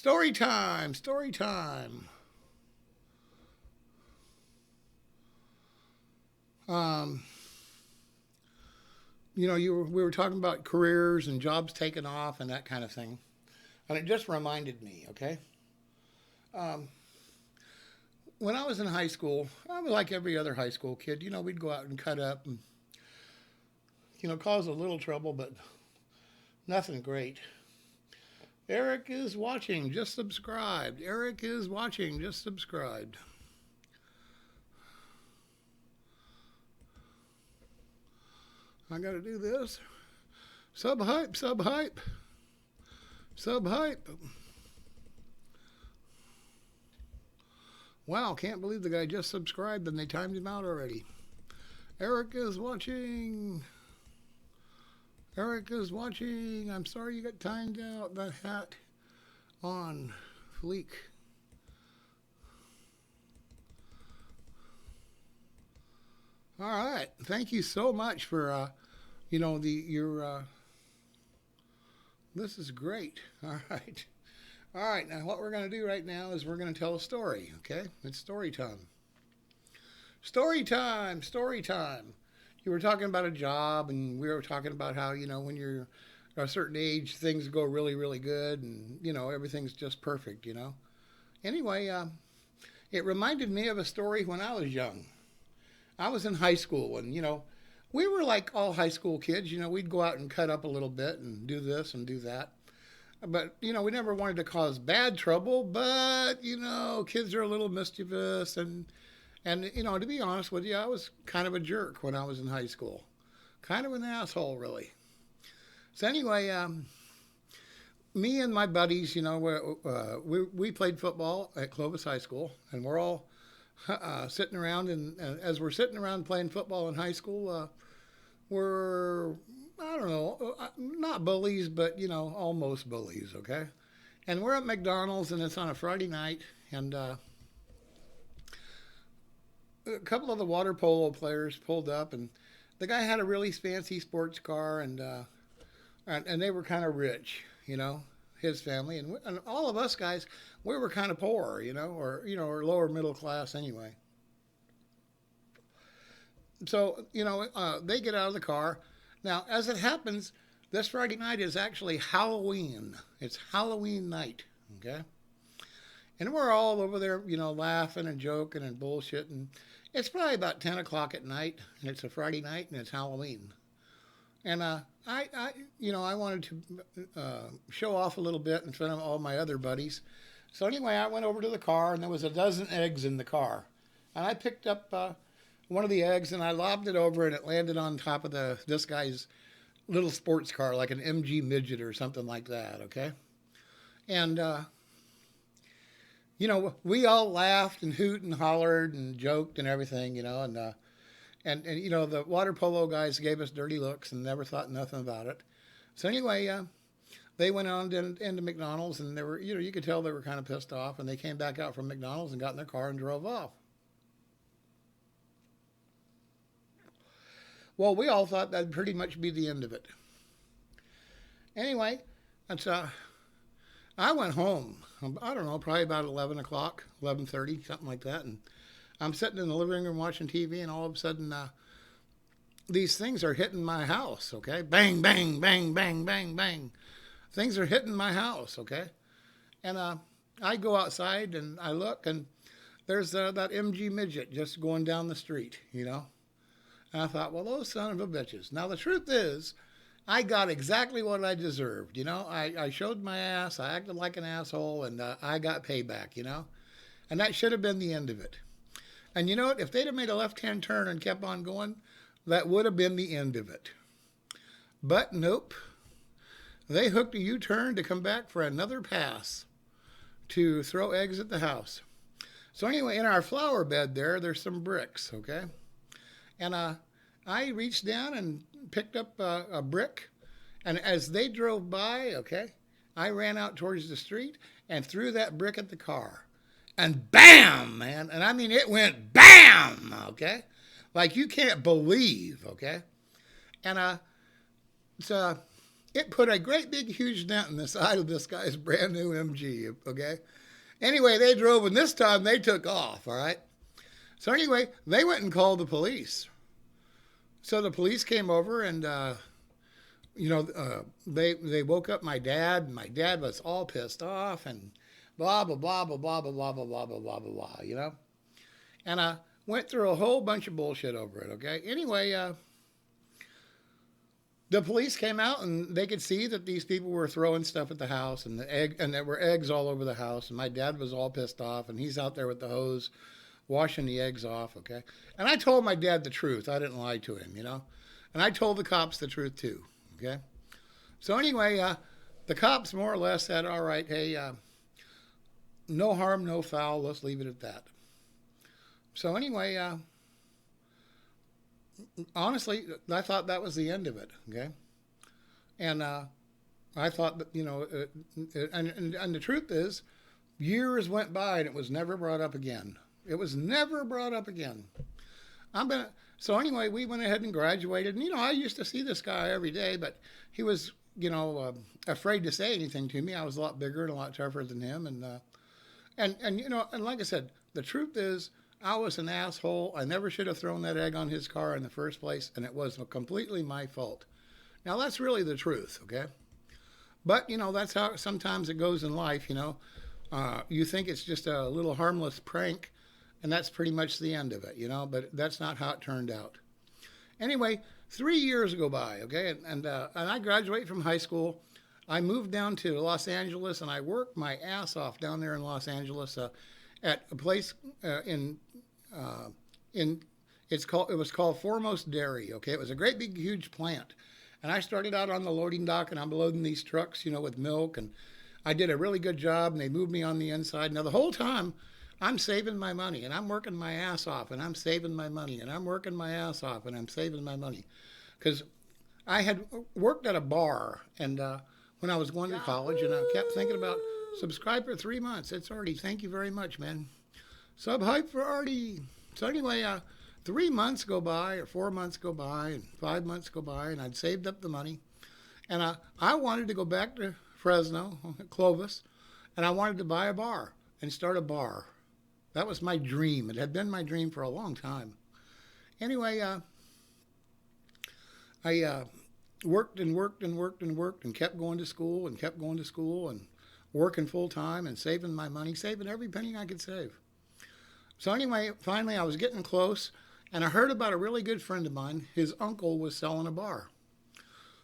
Story time, story time. Um, we were talking about careers and jobs taking off and that kind of thing. And it just reminded me, okay? Um, when I was in high school, I was like every other high school kid. We'd go out and cut up and, cause a little trouble, but nothing great. Eric is watching, just subscribed. Eric is watching, just subscribed. I got to do this. Sub hype, sub hype, sub hype. Wow, can't believe the guy just subscribed and they timed him out already. Eric is watching. Eric is watching. I'm sorry you got timed out. That hat on fleek. All right. Thank you so much for the your this is great. All right. All right. Now what we're going to do right now is we're going to tell a story, okay? It's story time. Story time. Story time. You were talking about a job and we were talking about how, when you're a certain age, things go really, really good and, everything's just perfect. Anyway, it reminded me of a story when I was young. I was in high school and, we were like all high school kids. We'd go out and cut up a little bit and do this and do that. But, we never wanted to cause bad trouble, but, kids are a little mischievous and to be honest with you, I was kind of a jerk when I was in high school. Kind of an asshole, really. So anyway, me and my buddies, we played football at Clovis High School, and we're all sitting around, and as we're sitting around playing football in high school, we're, I don't know, not bullies, but, almost bullies, okay? And we're at McDonald's, and it's on a Friday night, and a couple of the water polo players pulled up, and the guy had a really fancy sports car, and they were kind of rich, his family, and all of us guys, we were kind of poor, or lower middle class anyway. So they get out of the car. Now, as it happens, this Friday night is actually Halloween. It's Halloween night, okay? And we're all over there, laughing and joking and bullshitting. It's probably about 10 o'clock at night, and it's a Friday night, and it's Halloween. And I wanted to show off a little bit in front of all my other buddies. So anyway, I went over to the car, and there was a dozen eggs in the car. And I picked up one of the eggs, and I lobbed it over, and it landed on top of this guy's little sports car, like an MG Midget or something like that, okay? And we all laughed and hoot and hollered and joked and everything, and the water polo guys gave us dirty looks and never thought nothing about it. So anyway, they went on into McDonald's and they were, you could tell they were kind of pissed off, and they came back out from McDonald's and got in their car and drove off. Well, we all thought that'd pretty much be the end of it. Anyway, that's I went home. I don't know, probably about 11 o'clock, 11:30, something like that. And I'm sitting in the living room watching TV, and all of a sudden, these things are hitting my house, okay? Bang, bang, bang, bang, bang, bang. Things are hitting my house, okay? And I go outside, and I look, and there's that MG Midget just going down the street. And I thought, well, those son of a bitches. Now, the truth is, I got exactly what I deserved. I showed my ass, I acted like an asshole, and I got payback. And that should have been the end of it. And you know what? If they'd have made a left-hand turn and kept on going, that would have been the end of it. But nope. They hooked a U-turn to come back for another pass to throw eggs at the house. So anyway, in our flower bed there's some bricks, okay? And I reached down and picked up a brick. And as they drove by, okay, I ran out towards the street and threw that brick at the car. And bam, man. And I mean, it went bam, okay? Like you can't believe, okay? And so It put a great big huge dent in the side of this guy's brand new MG, okay? Anyway, they drove, and this time they took off, all right? So anyway, they went and called the police. So the police came over, and they woke up my dad. My dad was all pissed off, and blah blah blah blah blah blah blah blah blah blah blah blah. And I went through a whole bunch of bullshit over it. Okay. Anyway, the police came out, and they could see that these people were throwing stuff at the house, and there were eggs all over the house. And my dad was all pissed off, and he's out there with the hose washing the eggs off. Okay. And I told my dad the truth. I didn't lie to him, and I told the cops the truth too. Okay. So anyway, the cops more or less said, all right, hey, no harm, no foul. Let's leave it at that. So anyway, honestly, I thought that was the end of it. Okay. And I thought that, and the truth is, years went by and it was never brought up again. It was never brought up again. So anyway, we went ahead and graduated. And, I used to see this guy every day, but he was, afraid to say anything to me. I was a lot bigger and a lot tougher than him. And like I said, the truth is, I was an asshole. I never should have thrown that egg on his car in the first place, and it was completely my fault. Now, that's really the truth, okay? But, that's how sometimes it goes in life, You think it's just a little harmless prank, and that's pretty much the end of it, but that's not how it turned out. Anyway, 3 years go by, okay, and I graduate from high school. I moved down to Los Angeles, and I worked my ass off down there in Los Angeles at a place it was called Foremost Dairy, okay? It was a great big huge plant. And I started out on the loading dock, and I'm loading these trucks, with milk, and I did a really good job, and they moved me on the inside. Now, the whole time, I'm saving my money, and I'm working my ass off, and I'm saving my money, and I'm working my ass off, and I'm saving my money. Because I had worked at a bar, and when I was going to college, and I kept thinking about subscribe for 3 months. It's Artie. Thank you very much, man. Sub hype for Artie. So anyway, 3 months go by, or 4 months go by, and 5 months go by, and I'd saved up the money. And I wanted to go back to Fresno, Clovis, and I wanted to buy a bar and start a bar. That was my dream. It had been my dream for a long time. Anyway, I worked and worked and worked and worked and kept going to school and kept going to school and working full time and saving my money, saving every penny I could save. So anyway, finally I was getting close, and I heard about a really good friend of mine. His uncle was selling a bar.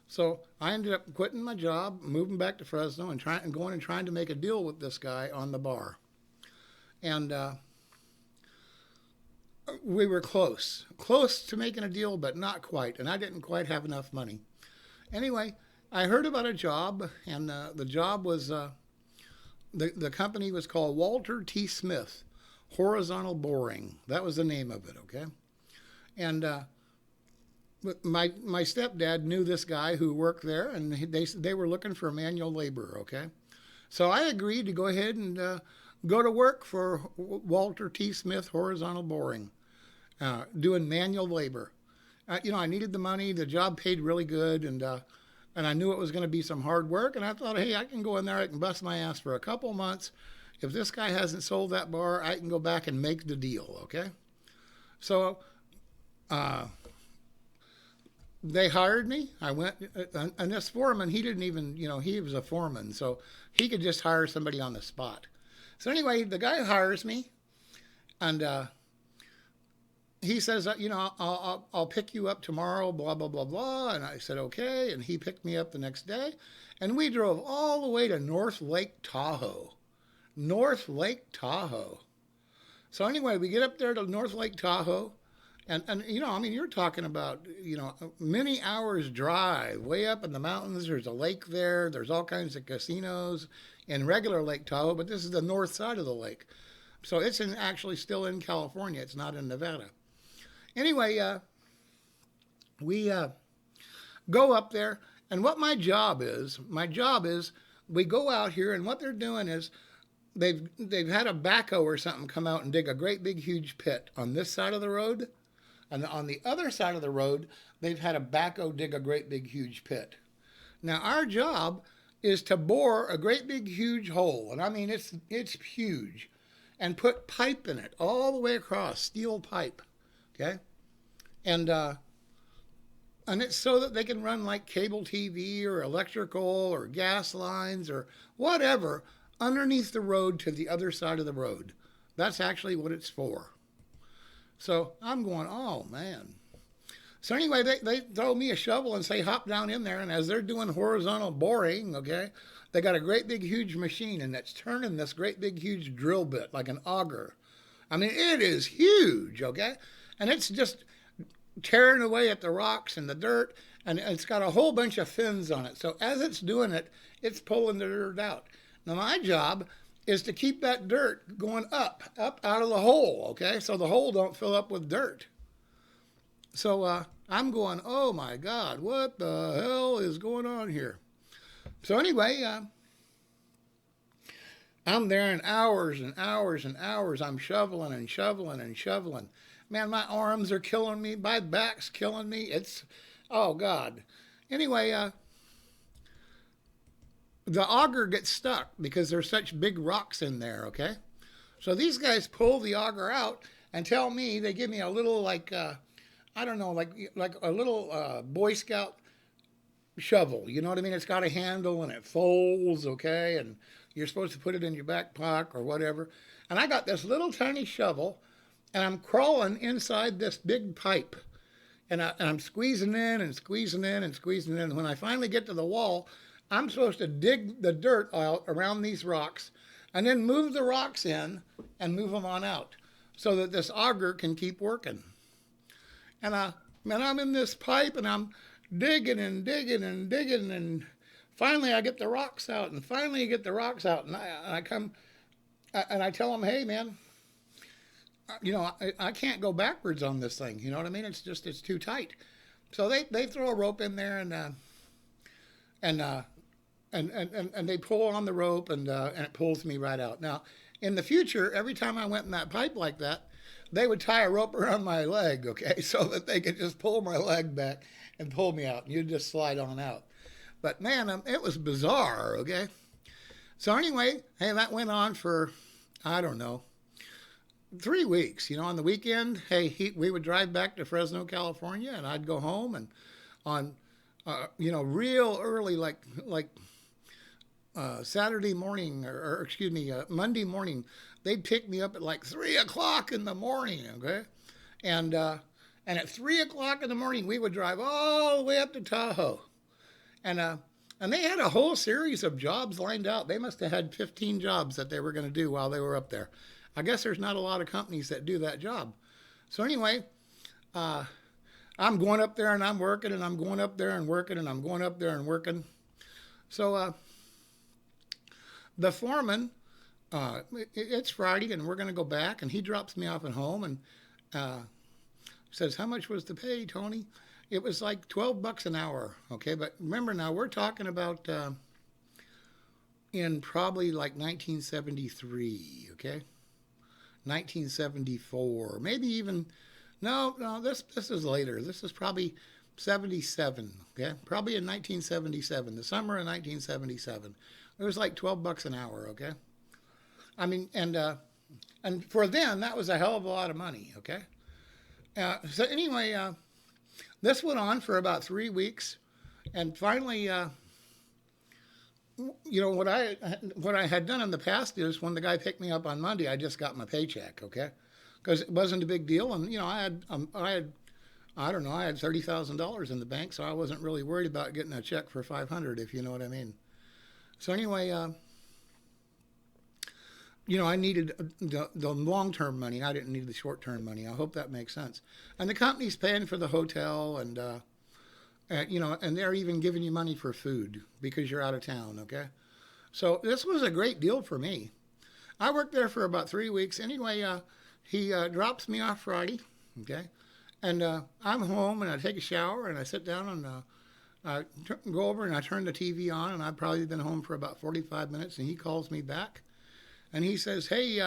So I ended up quitting my job, moving back to Fresno, and trying to make a deal with this guy on the bar. And we were close to making a deal, but not quite. And I didn't quite have enough money. Anyway, I heard about a job, and the job was the company was called Walter T. Smith Horizontal Boring. That was the name of it. Okay, and my stepdad knew this guy who worked there, and they were looking for manual labor. Okay, so I agreed to go ahead and go to work for Walter T. Smith Horizontal Boring, doing manual labor. I needed the money. The job paid really good, and I knew it was going to be some hard work. And I thought, hey, I can go in there. I can bust my ass for a couple months. If this guy hasn't sold that bar, I can go back and make the deal. Okay, so they hired me. I went, and this foreman, he didn't even, he was a foreman, so he could just hire somebody on the spot. So anyway, the guy hires me, and he says, I'll pick you up tomorrow, blah, blah, blah, blah. And I said, okay. And he picked me up the next day, and we drove all the way to North Lake Tahoe. North Lake Tahoe. So anyway, we get up there to North Lake Tahoe, and you're talking about, many hours drive way up in the mountains. There's a lake there. There's all kinds of casinos in regular Lake Tahoe, but this is the north side of the lake. So it's actually still in California. It's not in Nevada. Anyway, we go up there, and what my job is we go out here, and what they're doing is they've had a backhoe or something come out and dig a great big huge pit on this side of the road, and on the other side of the road they've had a backhoe dig a great big huge pit. Now our job is to bore a great big huge hole, and I mean it's huge, and put pipe in it all the way across, steel pipe, okay, and and it's so that they can run like cable TV or electrical or gas lines or whatever underneath the road to the other side of the road. That's actually what it's for. So I'm going, oh man. So anyway, they throw me a shovel and say, hop down in there. And as they're doing horizontal boring, okay, they got a great big huge machine and it's turning this great big huge drill bit like an auger. I mean, it is huge, okay? And it's just tearing away at the rocks and the dirt, and it's got a whole bunch of fins on it. So as it's doing it, it's pulling the dirt out. Now my job is to keep that dirt going up out of the hole, okay? So the hole don't fill up with dirt. So I'm going, oh my God, what the hell is going on here? So anyway, I'm there in hours and hours and hours. I'm shoveling and shoveling and shoveling. Man, my arms are killing me. My back's killing me. It's, oh God. Anyway, the auger gets stuck because there's such big rocks in there, okay? So these guys pull the auger out and tell me, they give me a little like, I don't know, like a little Boy Scout shovel. You know what I mean? It's got a handle and it folds, okay? And you're supposed to put it in your back pocket or whatever. And I got this little tiny shovel and I'm crawling inside this big pipe. And I'm squeezing in and squeezing in and squeezing in. When I finally get to the wall, I'm supposed to dig the dirt out around these rocks and then move the rocks in and move them on out so that this auger can keep working. And I'm in this pipe and I'm digging and digging and digging, and finally I get the rocks out, and finally I get the rocks out, and I come and I tell them, hey man, you know, I can't go backwards on this thing. You know what I mean? It's too tight. So they throw a rope in there and they pull on the rope and it pulls me right out. Now, in the future, every time I went in that pipe like that, they would tie a rope around my leg, okay, so that they could just pull my leg back and pull me out, and you'd just slide on out. But man, it was bizarre, okay? So anyway, hey, that went on for, I don't know, 3 weeks. You know, on the weekend, hey, we would drive back to Fresno, California, and I'd go home, and on, you know, real early, like Saturday morning, or excuse me, Monday morning, they'd pick me up at like 3 o'clock in the morning, okay? And at 3 o'clock in the morning, we would drive all the way up to Tahoe. And they had a whole series of jobs lined out. They must have had 15 jobs that they were going to do while they were up there. I guess there's not a lot of companies that do that job. So anyway, I'm going up there and I'm working, and I'm going up there and working, and I'm going up there and working. So the foreman, it's Friday and we're going to go back, and he drops me off at home and says, how much was the pay, Tony? It was like $12 an hour, okay? But remember now, we're talking about in probably like 1973, okay? 1974, maybe even, no, this is later. This is probably 77, okay? Probably in 1977, the summer of 1977. It was like $12 an hour, okay? I mean, and for then, that was a hell of a lot of money, okay? So anyway, this went on for about 3 weeks, and finally, you know, what I had done in the past is when the guy picked me up on Monday, I just got my paycheck, okay? Because it wasn't a big deal, and you know, I had I don't know, I had $30,000 in the bank, so I wasn't really worried about getting a check for 500, if you know what I mean. So anyway, you know, I needed the long-term money. I didn't need the short-term money. I hope that makes sense. And the company's paying for the hotel, and you know, and they're even giving you money for food because you're out of town, okay? So this was a great deal for me. I worked there for about 3 weeks. Anyway, he drops me off Friday, okay? And I'm home, and I take a shower, and I sit down, and I go over, and I turn the TV on, and I've probably been home for about 45 minutes, and he calls me back. And he says, hey,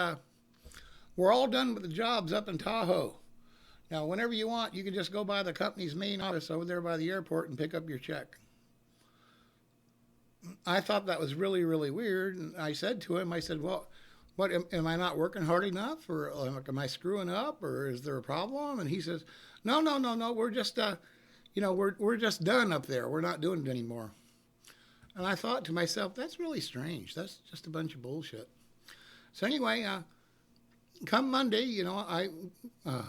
we're all done with the jobs up in Tahoe. Now, whenever you want, you can just go by the company's main office over there by the airport and pick up your check. I thought that was really, really weird. And I said to him, I said, well, what, am I not working hard enough? Or am I screwing up? Or is there a problem? And he says, no, no, no, no. We're just, we're just done up there. We're not doing it anymore. And I thought to myself, that's really strange. That's just a bunch of bullshit. So anyway, come Monday, I uh,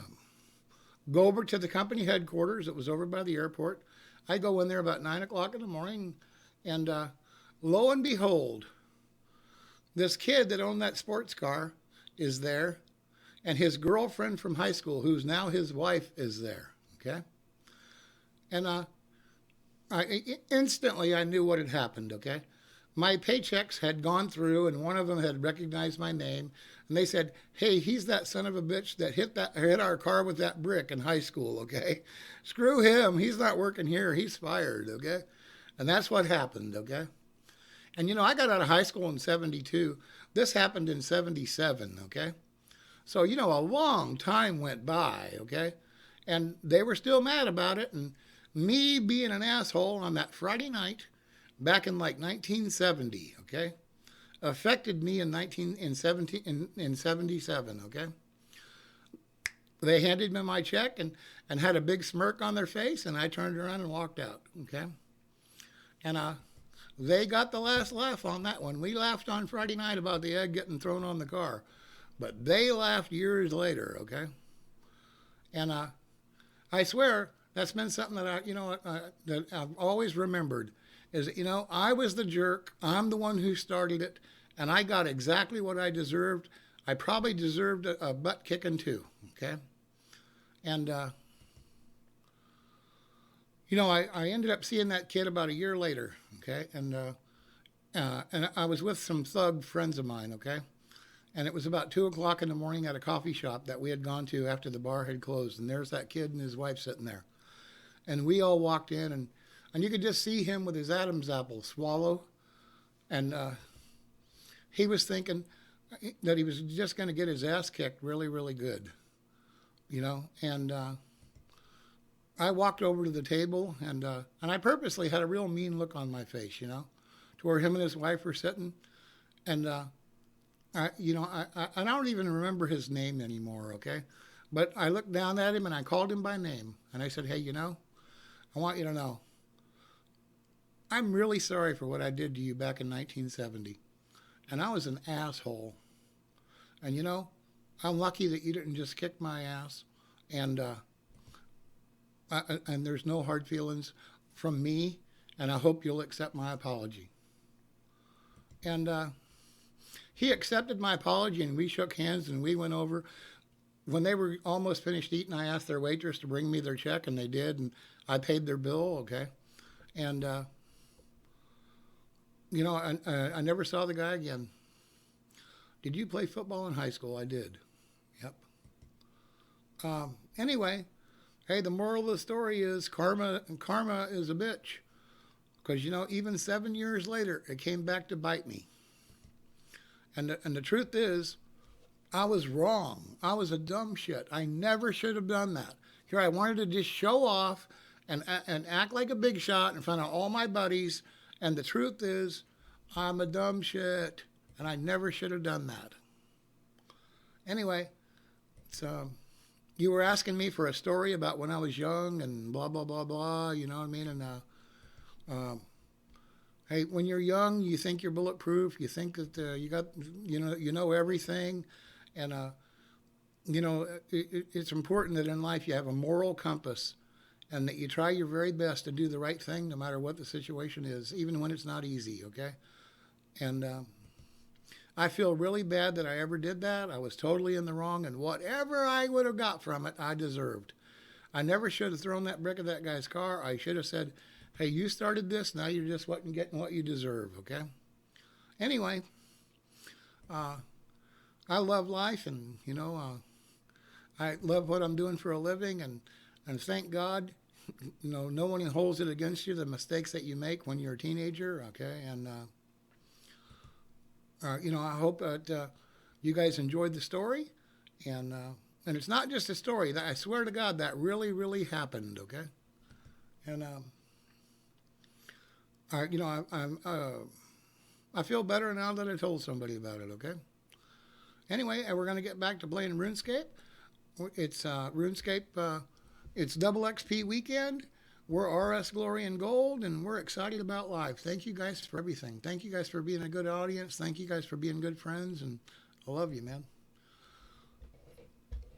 go over to the company headquarters. It was over by the airport. I go in there about 9 o'clock in the morning, and lo and behold, this kid that owned that sports car is there, and his girlfriend from high school, who's now his wife, is there. Okay, and instantly I knew what had happened. Okay, my paychecks had gone through, and one of them had recognized my name, and they said, "Hey, he's that son of a bitch that hit our car with that brick in high school." Okay, screw him. He's not working here. He's fired. Okay, and that's what happened. Okay. And I got out of high school in 72. This happened in 77, okay? So, a long time went by, okay? And they were still mad about it. And me being an asshole on that Friday night back in like 1970, okay, affected me in 77, okay? They handed me my check and had a big smirk on their face, and I turned around and walked out, okay? And they got the last laugh on that one. We laughed on Friday night about the egg getting thrown on the car, but they laughed years later, okay? And I swear that's been something that that I've always remembered is, I was the jerk. I'm the one who started it, and I got exactly what I deserved. I probably deserved a butt kicking too, okay? And I ended up seeing that kid about a year later, okay? And I was with some thug friends of mine, okay? And it was about 2 o'clock in the morning at a coffee shop that we had gone to after the bar had closed. And there's that kid and his wife sitting there. And we all walked in, and you could just see him with his Adam's apple swallow. And he was thinking that he was just going to get his ass kicked really, really good, And I walked over to the table, and I purposely had a real mean look on my face, to where him and his wife were sitting, and I don't even remember his name anymore, okay? But I looked down at him and I called him by name, and I said, "Hey, I want you to know, I'm really sorry for what I did to you back in 1970, and I was an asshole, and I'm lucky that you didn't just kick my ass, and there's no hard feelings from me, and I hope you'll accept my apology." And he accepted my apology, and we shook hands, and we went over. When they were almost finished eating, I asked their waitress to bring me their check, and they did, and I paid their bill, okay? And, I never saw the guy again. Did you play football in high school? I did. Yep. Anyway, hey, the moral of the story is karma is a bitch. Because, even 7 years later, it came back to bite me. And the truth is, I was wrong. I was a dumb shit. I never should have done that. Here, I wanted to just show off and act like a big shot in front of all my buddies. And the truth is, I'm a dumb shit. And I never should have done that. Anyway, so you were asking me for a story about when I was young and blah, blah, blah, blah. You know what I mean? And hey, when you're young, you think you're bulletproof. You think that you got, you know everything, and it's important that in life you have a moral compass, and that you try your very best to do the right thing, no matter what the situation is, even when it's not easy. Okay, and I feel really bad that I ever did that. I was totally in the wrong, and whatever I would have got from it, I deserved. I never should have thrown that brick at that guy's car. I should have said, "Hey, you started this. Now you're just getting what you deserve." Okay. Anyway, I love life, and I love what I'm doing for a living, and thank God, no one holds it against you, the mistakes that you make when you're a teenager. Okay, and I hope that you guys enjoyed the story, and it's not just a story. I swear to God, that really, really happened. Okay, and I feel better now that I told somebody about it. Okay. Anyway, we're gonna get back to playing RuneScape. It's RuneScape. It's double XP weekend. We're RS Glory and Gold, and we're excited about life. Thank you guys for everything. Thank you guys for being a good audience. Thank you guys for being good friends, and I love you, man.